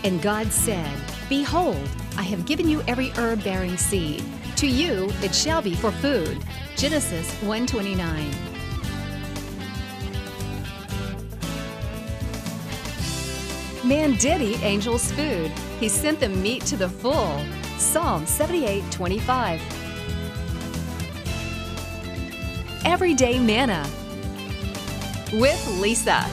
And God said, Behold, I have given you every herb-bearing seed. To you it shall be for food. Genesis 1:29. Man did eat angels' food. He sent them meat to the full. Psalm 78:25. Everyday Manna with Lisa.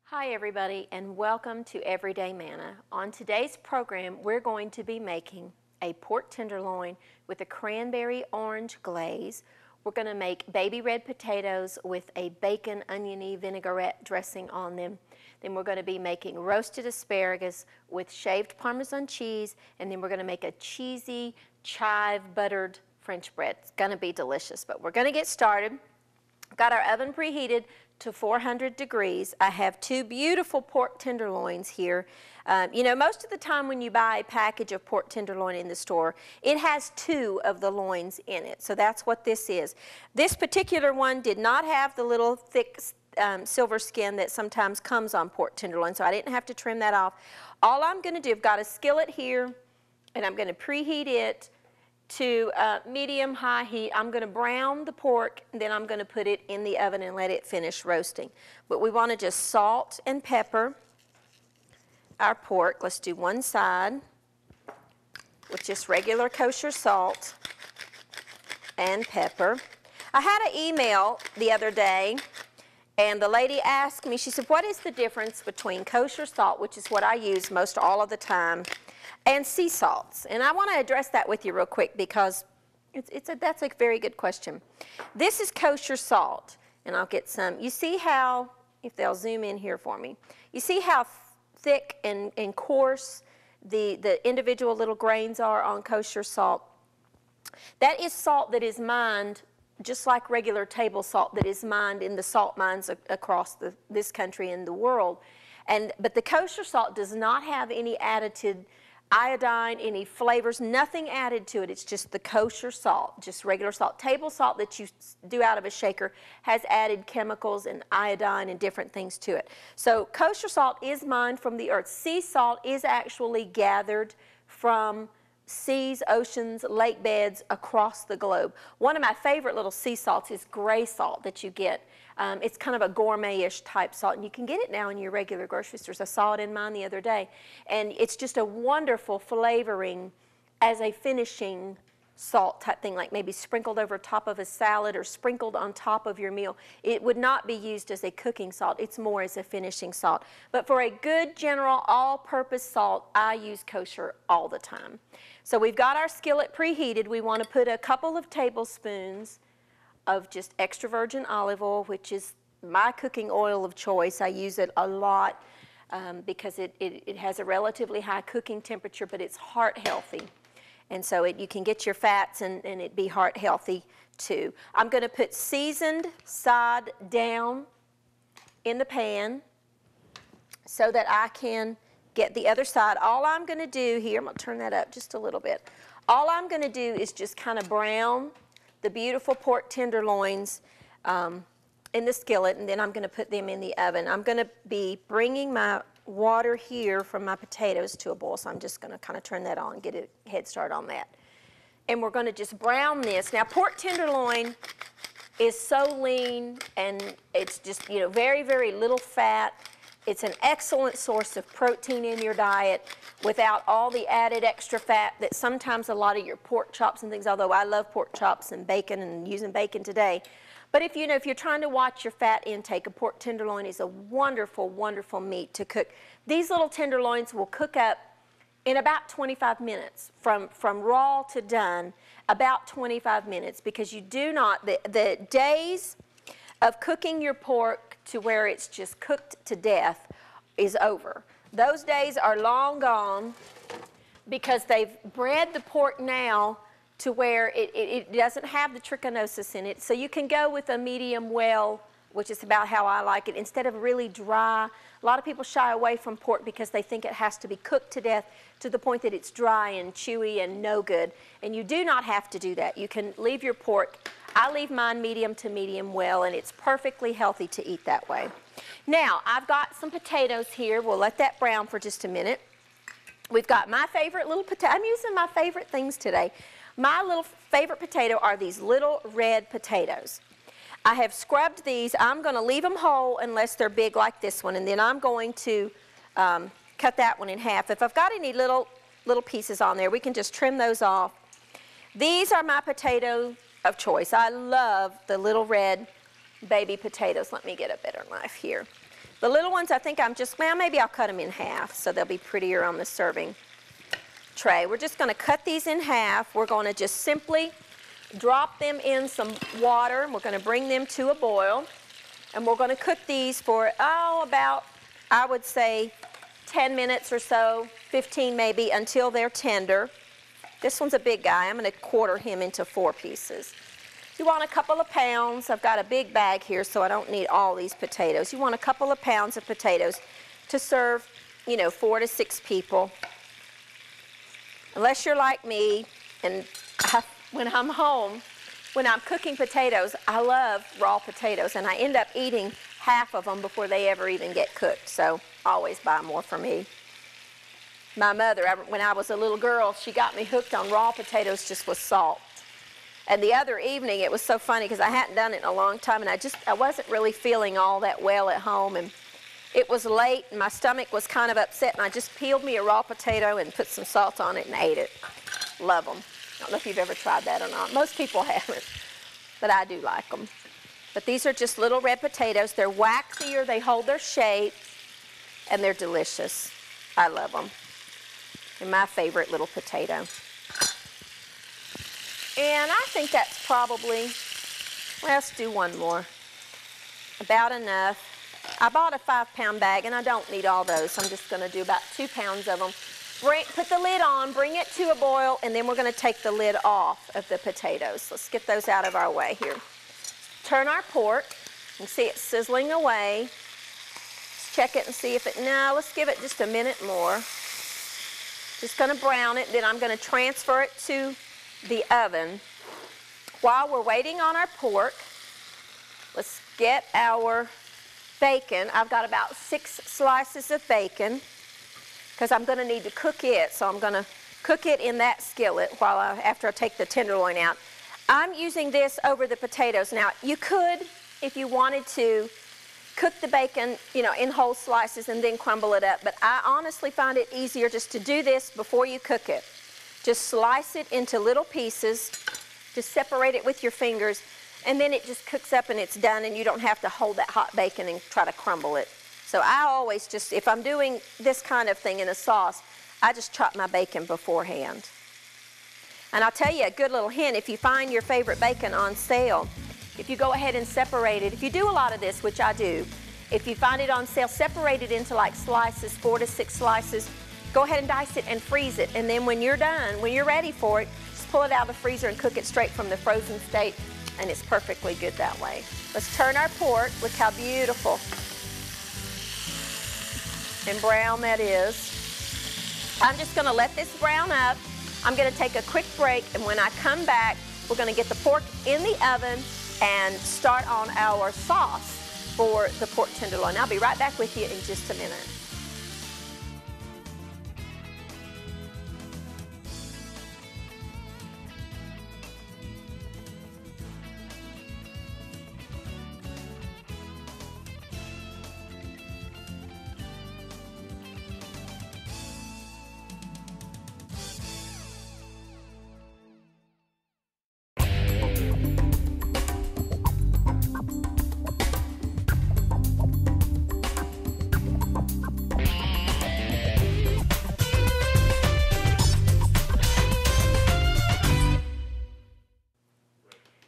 Hi everybody, and welcome to Everyday Manna. On today's program, we're going to be making a pork tenderloin with a cranberry orange glaze. We're going to make baby red potatoes with a bacon oniony vinaigrette dressing on them. Then we're going to be making roasted asparagus with shaved Parmesan cheese, and then we're going to make a cheesy chive buttered French bread. It's going to be delicious, but we're going to get started. Got our oven preheated to 400 degrees. I have two beautiful pork tenderloins here. You know, most of the time when you buy a package of pork tenderloin in the store, it has two of the loins in it. So that's what this is. This particular one did not have the little thick silver skin that sometimes comes on pork tenderloin, so I didn't have to trim that off. All I'm going to do, I've got a skillet here, and I'm going to preheat it to medium-high heat. I'm going to brown the pork, and then I'm going to put it in the oven and let it finish roasting. But we want to just salt and pepper our pork. Let's do one side with just regular kosher salt and pepper. I had an email the other day, and the lady asked me, she said, what is the difference between kosher salt, which is what I use most all of the time, and sea salts? And I want to address that with you real quick because that's a very good question. This is kosher salt, and I'll get some. You see how, if they'll zoom in here for me, you see how thick and coarse the individual little grains are on kosher salt? That is salt that is mined just like regular table salt that is mined in the salt mines across this country and the world. But the kosher salt does not have any added iodine, any flavors, nothing added to it. It's just the kosher salt, just regular salt. Table salt that you do out of a shaker has added chemicals and iodine and different things to it. So kosher salt is mined from the earth. Sea salt is actually gathered from seas, oceans, lake beds across the globe. One of my favorite little sea salts is gray salt that you get. It's kind of a gourmet-ish type salt, and you can get it now in your regular grocery stores. I saw it in mine the other day, and it's just a wonderful flavoring as a finishing salt type thing, like maybe sprinkled over top of a salad or sprinkled on top of your meal. It would not be used as a cooking salt. It's more as a finishing salt. But for a good general all-purpose salt, I use kosher all the time. So we've got our skillet preheated. We want to put a couple of tablespoons of just extra virgin olive oil, which is my cooking oil of choice. I use it a lot because it has a relatively high cooking temperature, but it's heart healthy. And so you can get your fats and it be heart healthy too. I'm going to put seasoned side down in the pan so that I can get the other side. All I'm going to do here, I'm going to turn that up just a little bit. All I'm going to do is just kind of brown the beautiful pork tenderloins in the skillet, and then I'm going to put them in the oven. I'm going to be bringing my water here from my potatoes to a boil, so I'm just going to kind of turn that on and get a head start on that. And we're going to just brown this. Now, pork tenderloin is so lean, and it's just, you know, very, very little fat. It's an excellent source of protein in your diet without all the added extra fat that sometimes a lot of your pork chops and things, although I love pork chops and bacon and using bacon today. But if you're trying to watch your fat intake, a pork tenderloin is a wonderful, wonderful meat to cook. These little tenderloins will cook up in about 25 minutes, from raw to done, about 25 minutes, because you do not, the days of cooking your pork to where it's just cooked to death is over. Those days are long gone because they've bred the pork now to where it doesn't have the trichinosis in it. So you can go with a medium well which is about how I like it, instead of really dry. A lot of people shy away from pork because they think it has to be cooked to death to the point that it's dry and chewy and no good. And you do not have to do that. You can leave your pork. I leave mine medium to medium well, and it's perfectly healthy to eat that way. Now, I've got some potatoes here. We'll let that brown for just a minute. We've got my favorite little potato. I'm using my favorite things today. My little favorite potato are these little red potatoes. I have scrubbed these. I'm going to leave them whole unless they're big like this one, and then I'm going to cut that one in half. If I've got any little pieces on there, we can just trim those off. These are my potato of choice. I love the little red baby potatoes. Let me get a better knife here. The little ones, I think well, maybe I'll cut them in half so they'll be prettier on the serving tray. We're just going to cut these in half. We're going to just simply drop them in some water. We're going to bring them to a boil, and we're going to cook these for, about, I would say, 10 minutes or so, 15 maybe, until they're tender. This one's a big guy. I'm going to quarter him into 4 pieces. You want a couple of pounds. I've got a big bag here, so I don't need all these potatoes. You want a couple of pounds of potatoes to serve, 4 to 6 people. Unless you're like me, and when I'm home, when I'm cooking potatoes, I love raw potatoes, and I end up eating half of them before they ever even get cooked, so always buy more for me. My mother, when I was a little girl, she got me hooked on raw potatoes just with salt. And the other evening, it was so funny because I hadn't done it in a long time, and I wasn't really feeling all that well at home, and it was late, and my stomach was kind of upset, and I just peeled me a raw potato and put some salt on it and ate it. Love them. I don't know if you've ever tried that or not. Most people haven't, but I do like them. But these are just little red potatoes. They're waxier, they hold their shape, and they're delicious. I love them. They're my favorite little potato. And I think that's probably, well, let's do one more. About enough. I bought a 5-pound bag, and I don't need all those. I'm just going to do about 2 pounds of them. Put the lid on, bring it to a boil, and then we're going to take the lid off of the potatoes. Let's get those out of our way here. Turn our pork. You can see it sizzling away. Let's check it and see if let's give it just a minute more. Just going to brown it, then I'm going to transfer it to the oven. While we're waiting on our pork, let's get our bacon. I've got about 6 slices of bacon because I'm going to need to cook it, so I'm going to cook it in that skillet after I take the tenderloin out. I'm using this over the potatoes. Now, you could, if you wanted to, cook the bacon, in whole slices and then crumble it up, but I honestly find it easier just to do this before you cook it. Just slice it into little pieces, just separate it with your fingers, and then it just cooks up and it's done, and you don't have to hold that hot bacon and try to crumble it. So I always just, if I'm doing this kind of thing in a sauce, I just chop my bacon beforehand. And I'll tell you a good little hint, if you find your favorite bacon on sale, if you go ahead and separate it, if you do a lot of this, which I do, if you find it on sale, separate it into like slices, 4 to 6 slices, go ahead and dice it and freeze it, and then when you're done, when you're ready for it, just pull it out of the freezer and cook it straight from the frozen state, and it's perfectly good that way. Let's turn our pork. Look how beautiful and brown that is. I'm just going to let this brown up. I'm going to take a quick break, and when I come back, we're going to get the pork in the oven and start on our sauce for the pork tenderloin. I'll be right back with you in just a minute.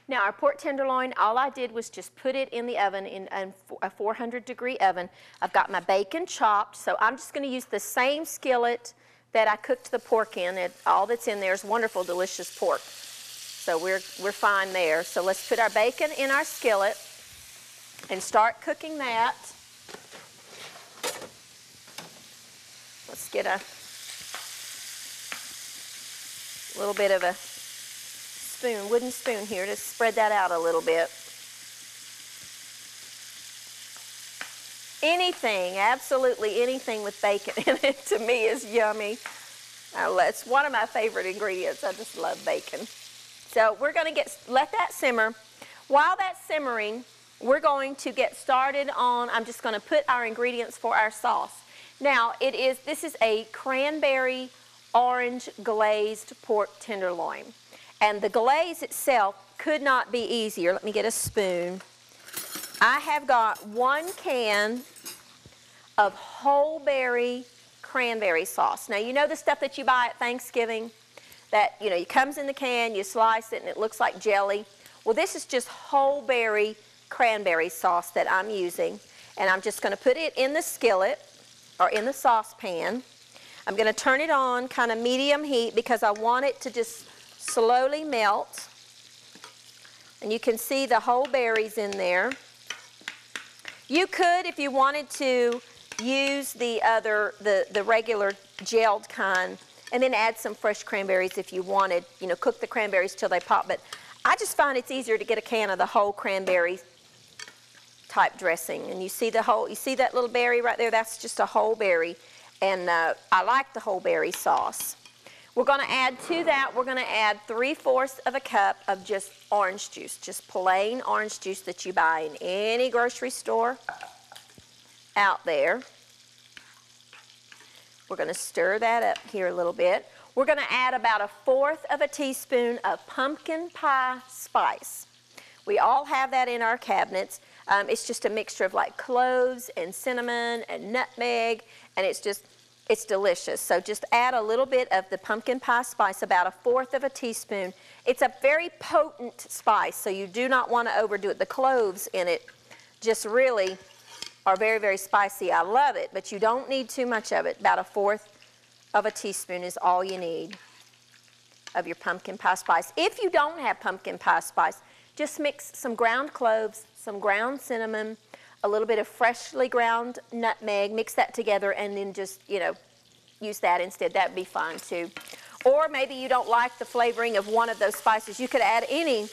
Now our pork tenderloin, all I did was just put it in the oven in a 400-degree oven. I've got my bacon chopped, so I'm just going to use the same skillet that I cooked the pork in. All that's in there is wonderful, delicious pork. So we're fine there. So let's put our bacon in our skillet. and start cooking that. Let's get a little bit of a spoon, wooden spoon here to spread that out a little bit. Anything, absolutely anything with bacon in it to me is yummy. It's one of my favorite ingredients. I just love bacon. So we're going to let that simmer. While that's simmering, we're going to get started on, I'm just going to put our ingredients for our sauce. Now, this is a cranberry orange glazed pork tenderloin. And the glaze itself could not be easier. Let me get a spoon. I have got 1 can of whole berry cranberry sauce. Now, you know the stuff that you buy at Thanksgiving? That, you know, it comes in the can, you slice it, and it looks like jelly. Well, this is just whole berry cranberry sauce that I'm using. And I'm just going to put it in the skillet, or in the saucepan. I'm going to turn it on kind of medium heat because I want it to just slowly melt. And you can see the whole berries in there. You could, if you wanted to, use the regular gelled kind and then add some fresh cranberries if you wanted. You know, cook the cranberries till they pop. But I just find it's easier to get a can of the whole cranberry type dressing. And you see that little berry right there? That's just a whole berry. And I like the whole berry sauce. We're going to add to that, we're going to add 3/4 of a cup of just orange juice, just plain orange juice that you buy in any grocery store out there. We're going to stir that up here a little bit. We're going to add about 1/4 of a teaspoon of pumpkin pie spice. We all have that in our cabinets. It's just a mixture of like cloves and cinnamon and nutmeg, and it's delicious. So just add a little bit of the pumpkin pie spice, about 1/4 of a teaspoon. It's a very potent spice, so you do not want to overdo it. The cloves in it just really are very, very spicy. I love it, but you don't need too much of it. About 1/4 of a teaspoon is all you need of your pumpkin pie spice. If you don't have pumpkin pie spice, just mix some ground cloves, some ground cinnamon, a little bit of freshly ground nutmeg, mix that together, and then just, you know, use that instead. That'd be fine too. Or maybe you don't like the flavoring of one of those spices. You could add any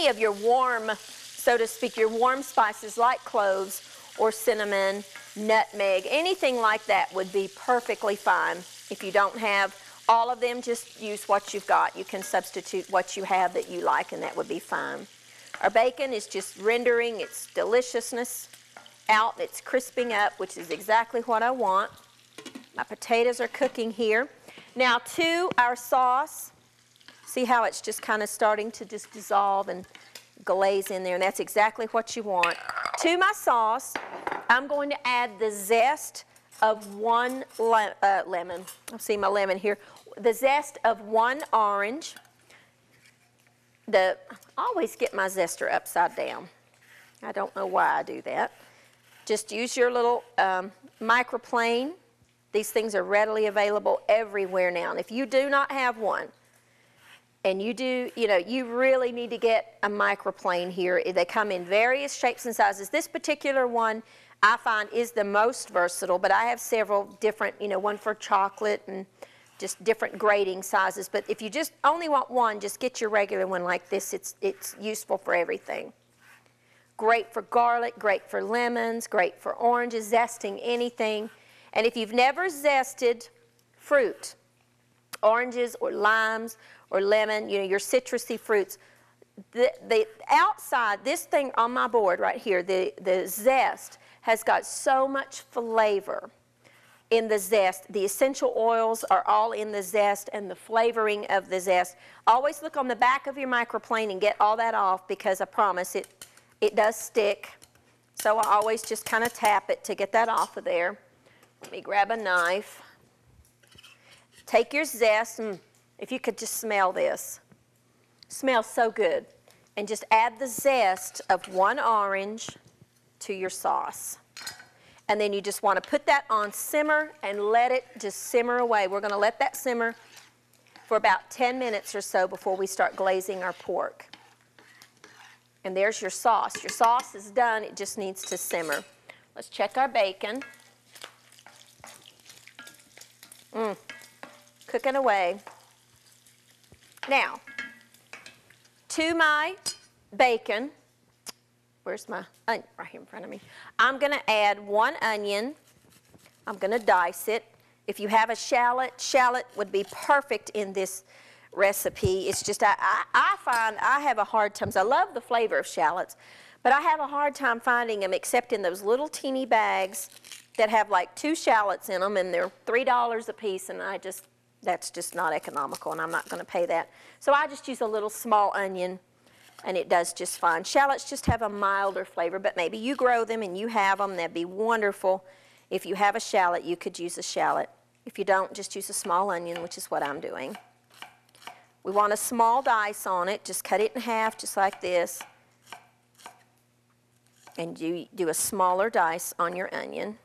of your warm, so to speak, your warm spices like cloves or cinnamon, nutmeg, anything like that would be perfectly fine. If you don't have all of them, just use what you've got. You can substitute what you have that you like, and that would be fine. Our bacon is just rendering its deliciousness out. It's crisping up, which is exactly what I want. My potatoes are cooking here. Now to our sauce, see how it's just kind of starting to just dissolve and glaze in there, and that's exactly what you want. To my sauce, I'm going to add the zest of 1 lemon. I see my lemon here. The zest of 1 orange. I always get my zester upside down. I don't know why I do that. Just use your little microplane. These things are readily available everywhere now. And if you do not have one, and you do, you know, you really need to get a microplane here. They come in various shapes and sizes. This particular one I find is the most versatile, but I have several different, you know, one for chocolate and just different grating sizes. But if you just only want one, just get your regular one like this. It's useful for everything. Great for garlic, great for lemons, great for oranges, zesting anything. And if you've never zested fruit, oranges or limes or lemon, you know, your citrusy fruits, the outside, this thing on my board right here, the zest has got so much flavor in the zest. The essential oils are all in the zest and the flavoring of the zest. Always look on the back of your microplane and get all that off, because I promise it does stick. So I always just kind of tap it to get that off of there. Let me grab a knife. Take your zest, and if you could just smell this. Smells so good. And just add the zest of 1 orange to your sauce. And then you just want to put that on simmer and let it just simmer away. We're going to let that simmer for about 10 minutes or so before we start glazing our pork. And there's your sauce. Your sauce is done. It just needs to simmer. Let's check our bacon. Cooking away. Now, to my bacon, where's my onion? Right here in front of me. I'm going to add 1 onion. I'm going to dice it. If you have a shallot, shallot would be perfect in this recipe. It's just I find I have a hard time. I love the flavor of shallots, but I have a hard time finding them except in those little teeny bags that have like 2 shallots in them, and they're $3 a piece, and that's just not economical, and I'm not going to pay that. So I just use a little small onion, and it does just fine. Shallots just have a milder flavor, but maybe you grow them and you have them. That'd be wonderful. If you have a shallot, you could use a shallot. If you don't, just use a small onion, which is what I'm doing. We want a small dice on it. Just cut it in half, just like this. And you do a smaller dice on your onion.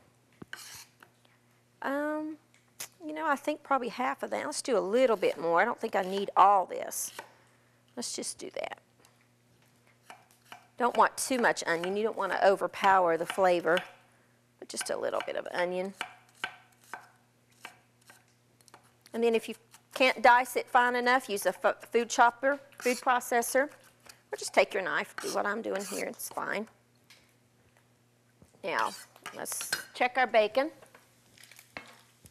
You know, I think probably half of that. Let's do a little bit more. I don't think I need all this. Let's just do that. Don't want too much onion. You don't want to overpower the flavor, but just a little bit of onion. And then if you can't dice it fine enough, use a food chopper, food processor, or just take your knife, do what I'm doing here, it's fine. Now, let's check our bacon.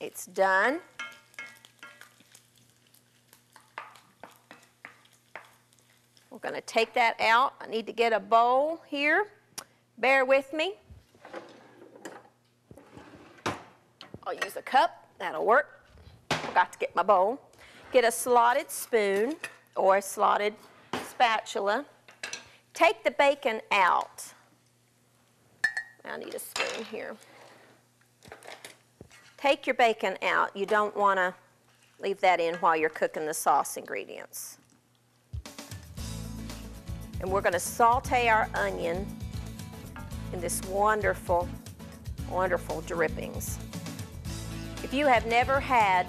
It's done. We're going to take that out. I need to get a bowl here. Bear with me. I'll use a cup. That'll work. Forgot to get my bowl. Get a slotted spoon or a slotted spatula. Take the bacon out. I need a spoon here. Take your bacon out. You don't want to leave that in while you're cooking the sauce ingredients. And we're going to saute our onion in this wonderful, wonderful drippings. If you have never had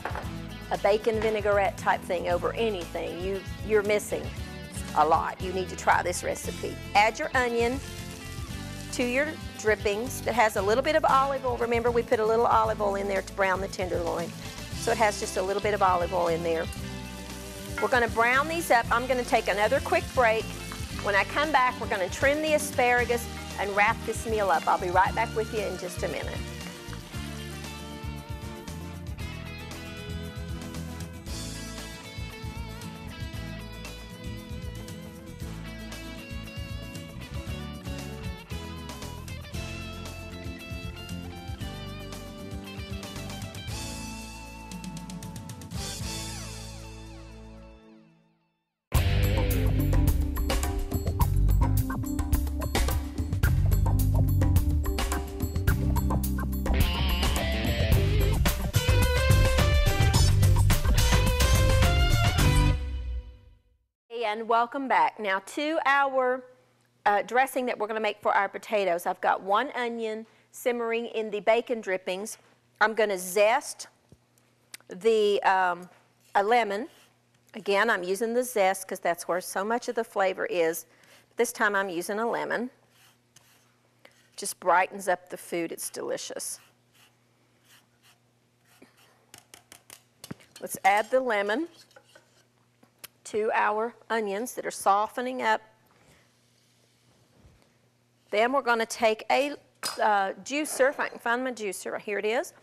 a bacon vinaigrette type thing over anything, you're missing a lot. You need to try this recipe. Add your onion to your drippings. That has a little bit of olive oil. Remember, we put a little olive oil in there to brown the tenderloin. So it has just a little bit of olive oil in there. We're going to brown these up. I'm going to take another quick break. When I come back, we're going to trim the asparagus and wrap this meal up. I'll be right back with you in just a minute. And welcome back. Now to our dressing that we're going to make for our potatoes. I've got 1 onion simmering in the bacon drippings. I'm going to zest a lemon. Again, I'm using the zest because that's where so much of the flavor is. This time I'm using a lemon. Just brightens up the food. It's delicious. Let's add the lemon to our onions that are softening up. Then we're going to take a juicer, if I can find my juicer, here it is,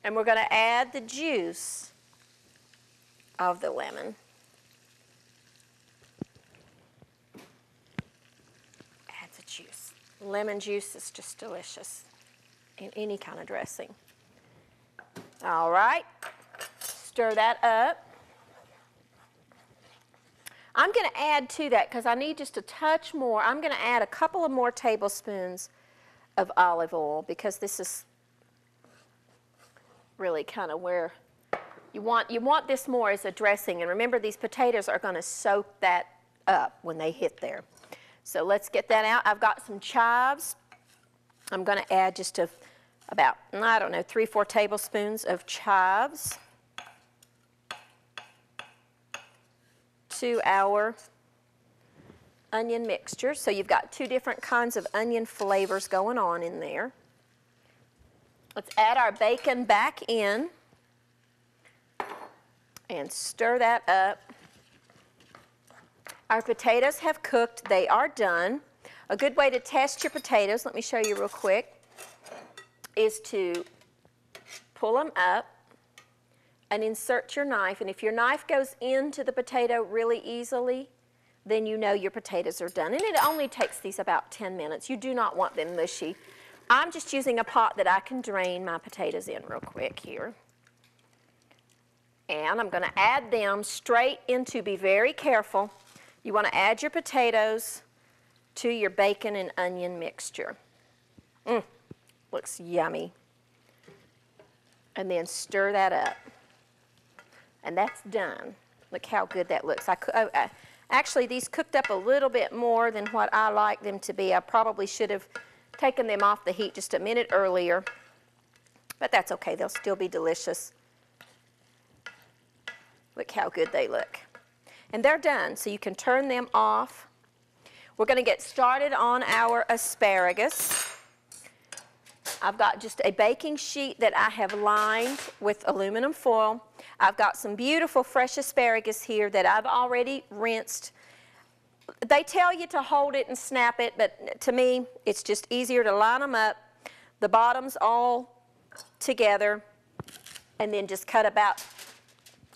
and we're going to add the juice of the lemon. Add the juice. Lemon juice is just delicious in any kind of dressing. All right, stir that up. I'm going to add to that, because I need just a touch more, I'm going to add a couple of more tablespoons of olive oil, because this is really kind of where you want this more as a dressing. And remember, these potatoes are going to soak that up when they hit there. So let's get that out. I've got some chives. I'm going to add just about, I don't know, 3-4 tablespoons of chives to our onion mixture. So you've got two different kinds of onion flavors going on in there. Let's add our bacon back in and stir that up. Our potatoes have cooked. They are done. A good way to test your potatoes, let me show you real quick, is to pull them up and insert your knife. And if your knife goes into the potato really easily, then you know your potatoes are done. And it only takes these about 10 minutes. You do not want them mushy. I'm just using a pot that I can drain my potatoes in real quick here. And I'm going to add them straight into, be very careful, you want to add your potatoes to your bacon and onion mixture. Looks yummy. And then stir that up. And that's done. Look how good that looks. Actually, these cooked up a little bit more than what I like them to be. I probably should have taken them off the heat just a minute earlier. But that's okay. They'll still be delicious. Look how good they look. And they're done, so you can turn them off. We're going to get started on our asparagus. I've got just a baking sheet that I have lined with aluminum foil. I've got some beautiful fresh asparagus here that I've already rinsed. They tell you to hold it and snap it, but to me, it's just easier to line them up, the bottoms all together, and then just cut about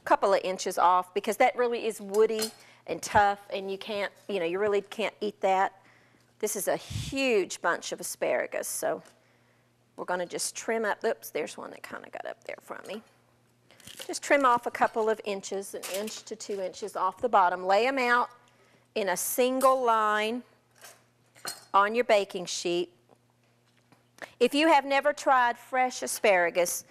couple of inches off, because that really is woody and tough, and you can't, you really can't eat that. This is a huge bunch of asparagus, so we're going to just trim up. Oops, there's one that kind of got up there from me. Just trim off a couple of inches, 1 inch to 2 inches off the bottom. Lay them out in a single line on your baking sheet. If you have never tried fresh asparagus,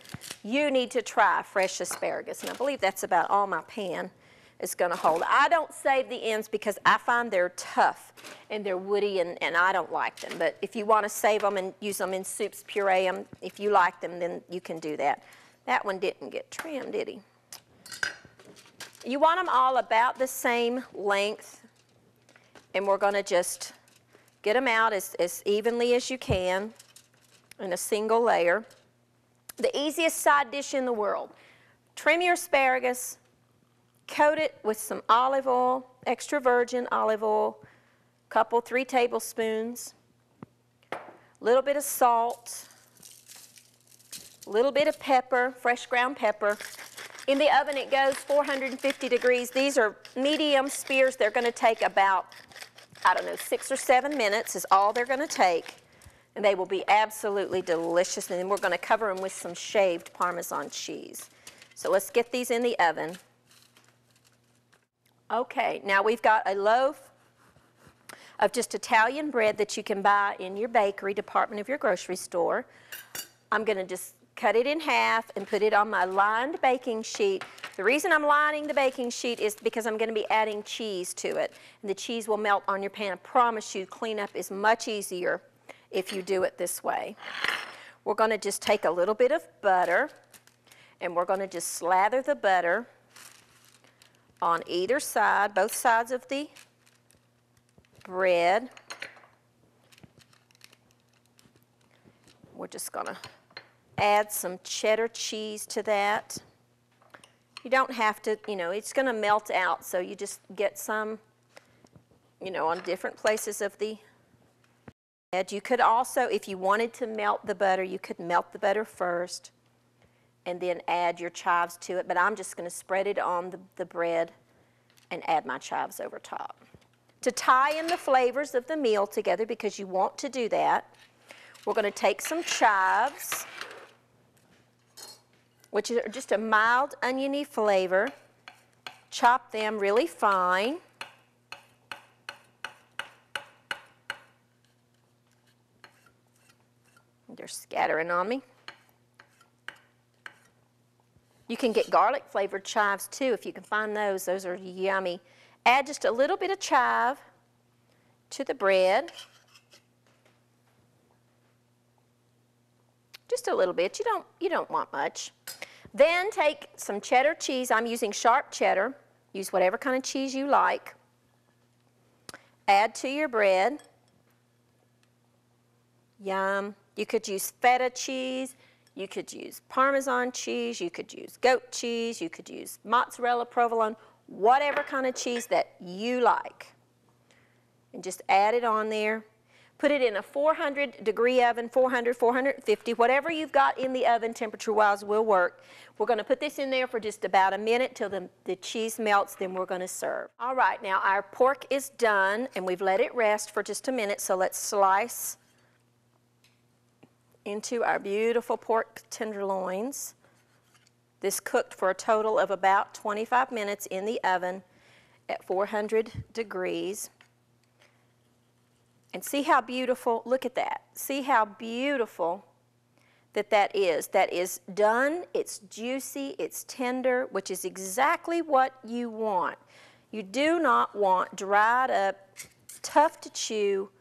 you need to try fresh asparagus. And I believe that's about all my pan is going to hold. I don't save the ends because I find they're tough and they're woody, and I don't like them. But if you want to save them and use them in soups, puree them, if you like them, then you can do that. That one didn't get trimmed, did he? You want them all about the same length, and we're going to just get them out as evenly as you can in a single layer. The easiest side dish in the world. Trim your asparagus, coat it with some olive oil, extra virgin olive oil, couple, 3 tablespoons, a little bit of salt, a little bit of pepper, fresh ground pepper. In the oven it goes 450 degrees. These are medium spears. They're going to take about, 6 or 7 minutes is all they're going to take. And they will be absolutely delicious. And then we're going to cover them with some shaved Parmesan cheese. So let's get these in the oven. Okay, now we've got a loaf of just Italian bread that you can buy in your bakery department of your grocery store. I'm going to just cut it in half and put it on my lined baking sheet. The reason I'm lining the baking sheet is because I'm going to be adding cheese to it. And the cheese will melt on your pan. I promise you, cleanup is much easier if you do it this way. We're going to just take a little bit of butter, and we're going to just slather the butter on either side, both sides of the bread. We're just going to add some cheddar cheese to that. You don't have to, it's going to melt out, so you just get some, on different places of the bread. You could also, if you wanted to melt the butter, you could melt the butter first and then add your chives to it, but I'm just going to spread it on the bread and add my chives over top. To tie in the flavors of the meal together, because you want to do that, we're going to take some chives, which are just a mild oniony flavor. Chop them really fine. They're scattering on me. You can get garlic flavored chives too if you can find those. Those are yummy. Add just a little bit of chive to the bread. Just a little bit. You don't want much. Then take some cheddar cheese. I'm using sharp cheddar. Use whatever kind of cheese you like. Add to your bread. Yum. You could use feta cheese. You could use Parmesan cheese. You could use goat cheese. You could use mozzarella provolone, whatever kind of cheese that you like. And just add it on there. Put it in a 400-degree oven, 400, 450, whatever you've got in the oven temperature-wise will work. We're going to put this in there for just about a minute till the cheese melts, then we're going to serve. All right, now our pork is done, and we've let it rest for just a minute, so let's slice into our beautiful pork tenderloins. This cooked for a total of about 25 minutes in the oven at 400 degrees. And see how beautiful, look at that. See how beautiful that is. That is done, it's juicy, it's tender, which is exactly what you want. You do not want dried up, tough to chew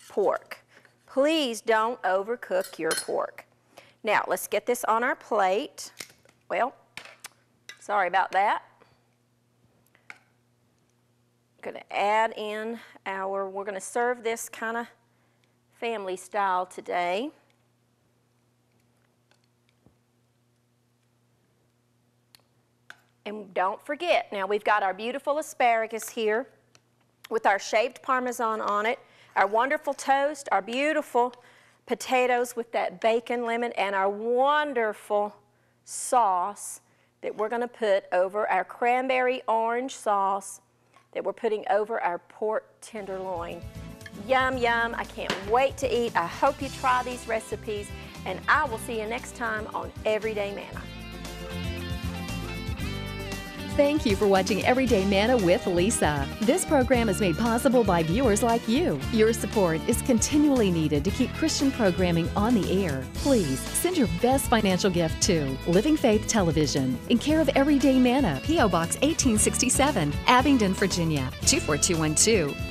pork. Please don't overcook your pork. Now, let's get this on our plate. Well, sorry about that. Going to add in we're going to serve this kind of family style today. And don't forget, now we've got our beautiful asparagus here with our shaved Parmesan on it, our wonderful toast, our beautiful potatoes with that bacon lemon, and our wonderful sauce that we're going to put over our cranberry orange sauce that we're putting over our pork tenderloin. Yum, yum. I can't wait to eat. I hope you try these recipes, and I will see you next time on Everyday Manna. Thank you for watching Everyday Manna with Lisa. This program is made possible by viewers like you. Your support is continually needed to keep Christian programming on the air. Please send your best financial gift to Living Faith Television in care of Everyday Manna, P.O. Box 1867, Abingdon, Virginia 24212.